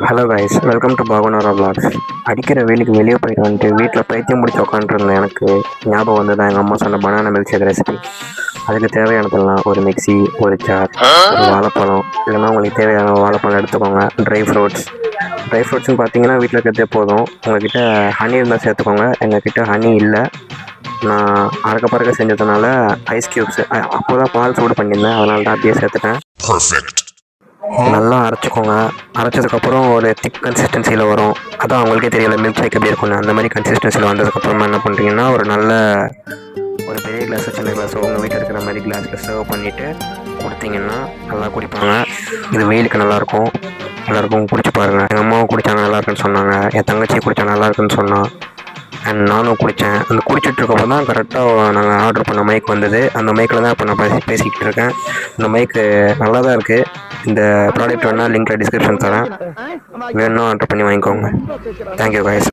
Hello guys, welcome to பாகுனாரா vlogs. அடிக்கிற வெயிலுக்கு வெளியே போயிட்டு வந்துட்டு வீட்டில் பைத்தியம் முடிச்சு உட்காந்துருந்தேன். எனக்கு ஞாபகம் வந்து தான் எங்கள் அம்மா சொன்ன பனானா மில்க் ஷேக் ரெசிபி. அதுக்கு தேவையானதெல்லாம் ஒரு மிக்ஸி, ஒரு ஜார், ஒரு வாழைப்பழம், இல்லைன்னா உங்களுக்கு தேவையான வாழைப்பழம் எடுத்துக்கோங்க. ட்ரை ஃப்ரூட்ஸ்னு பார்த்தீங்கன்னா வீட்டில் இருக்கிறதே போதும். உங்கள்கிட்ட ஹனி இருந்தால் சேர்த்துக்கோங்க. எங்ககிட்ட ஹனி இல்லை. நான் அறக்க பறக்க செஞ்சதுனால ஐஸ் க்யூப்ஸ் அப்போ தான் பால் சூடு பண்ணியிருந்தேன், அதனால தான் அப்படியே சேர்த்துட்டேன். நல்லா அரைச்சிக்கோங்க. அரைச்சதுக்கப்புறம் ஒரு திக் கன்சிஸ்டன்சியில் வரும். அதான் அவங்களுக்கே தெரியல மில்க் ஷேக் எப்படி இருக்கும்னு. அந்த மாதிரி கன்சிஸ்டன்சியில் வந்ததுக்கப்புறமா என்ன பண்ணுறீங்கன்னா ஒரு பெரிய கிளாஸோ சின்ன கிளாஸோ உங்கள் வீட்டில் இருக்கிற மாதிரி கிளாஸில் சர்வ் பண்ணிவிட்டு கொடுத்தீங்கன்னா நல்லா குடிப்பாங்க. இது வெயிலுக்கு நல்லாயிருக்கும். எல்லாேருக்கும் குடிச்சு பாருங்கள். எங்கள் அம்மாவும் குடித்தாங்க, நல்லாயிருக்குன்னு சொன்னாங்க. என் தங்கச்சி குடித்தா நல்லாயிருக்குன்னு சொன்னான். அண்ட் நானும் குடித்தேன். அந்த குடிச்சிட்ருக்கப்போ தான் கரெக்டாக நாங்கள் ஆர்டர் பண்ண மைக் வந்தது. அந்த மைக்கில் தான் இப்போ நான் பேசிக்கிட்டு இருக்கேன். இந்த மைக்கு நல்லா தான் இருக்குது. இந்த ப்ராடக்ட் வேணால் லிங்க்கில் டிஸ்கிரிப்ஷன் தரேன். வேணும்னா ஆர்டர் பண்ணி வாங்கிக்கோங்க. Thank you guys.